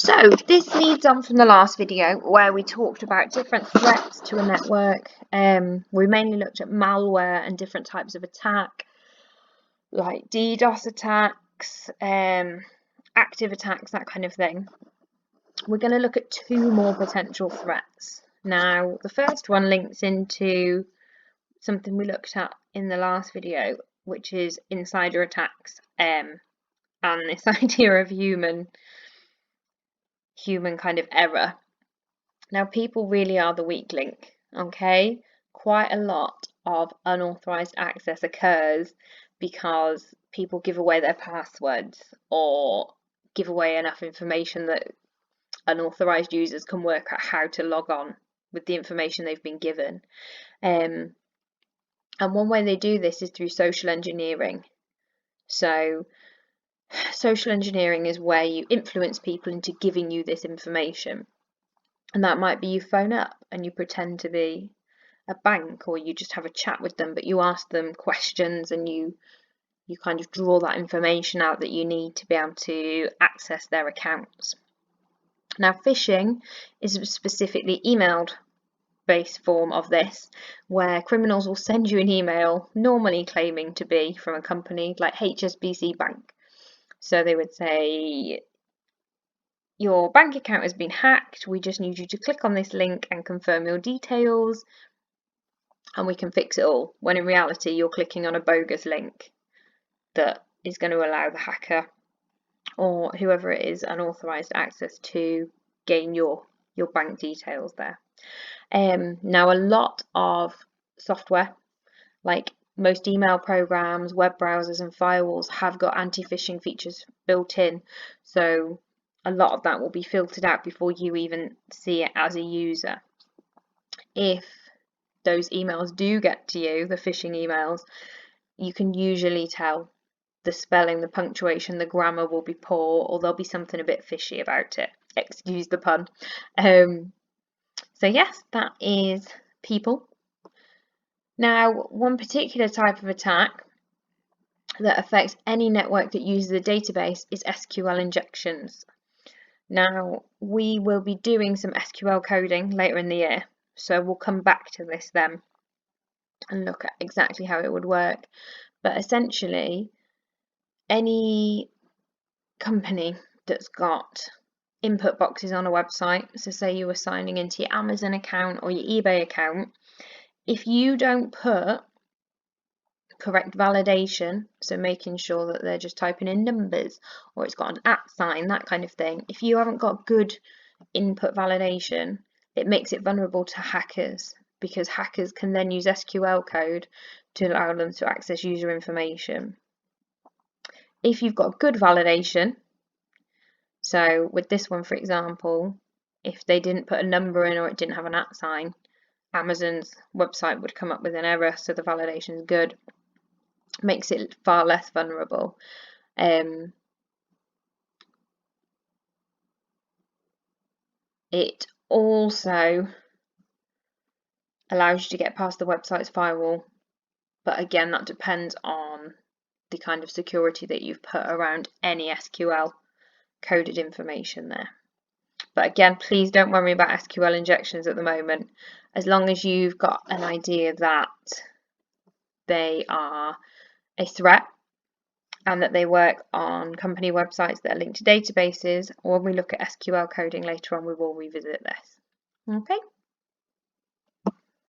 So this leads on from the last video where we talked about different threats to a network. We mainly looked at malware and different types of attack, like DDoS attacks, active attacks, that kind of thing. We're going to look at two more potential threats. Now, the first one links into something we looked at in the last video, which is insider attacks, and this idea of human kind of error. Now, people really are the weak link, okay? Quite a lot of unauthorized access occurs because people give away their passwords or give away enough information that unauthorized users can work out how to log on with the information they've been given. And one way they do this is through social engineering. So social engineering is where you influence people into giving you this information. And that might be you phone up and you pretend to be a bank, or you just have a chat with them, but you ask them questions and you kind of draw that information out that you need to be able to access their accounts. Now, phishing is a specifically emailed based form of this, where criminals will send you an email normally claiming to be from a company like HSBC Bank. So they would say, your bank account has been hacked, we just need you to click on this link and confirm your details and we can fix it all, when in reality you're clicking on a bogus link that is going to allow the hacker or whoever it is unauthorized access to gain your bank details there. Now, a lot of software, like most email programs, web browsers and firewalls, have got anti-phishing features built in, so a lot of that will be filtered out before you even see it as a user. If those emails do get to you, the phishing emails, you can usually tell the spelling, the punctuation, the grammar will be poor, or there'll be something a bit fishy about it. Excuse the pun. So yes, that is people. Now, one particular type of attack that affects any network that uses a database is SQL injections. Now, we will be doing some SQL coding later in the year, so we'll come back to this then and look at exactly how it would work. But essentially, any company that's got input boxes on a website, so say you were signing into your Amazon account or your eBay account, if you don't put correct validation, so making sure that they're just typing in numbers or it's got an @ sign, that kind of thing, if you haven't got good input validation, it makes it vulnerable to hackers, because hackers can then use SQL code to allow them to access user information. If you've got good validation, so with this one, for example, if they didn't put a number in or it didn't have an @ sign, Amazon's website would come up with an error, so the validation is good. Makes it far less vulnerable. It also allows you to get past the website's firewall, but again, that depends on the kind of security that you've put around any SQL coded information there. But again, please don't worry about SQL injections at the moment, as long as you've got an idea that they are a threat and that they work on company websites that are linked to databases. Or when we look at SQL coding later on, we will revisit this. Okay.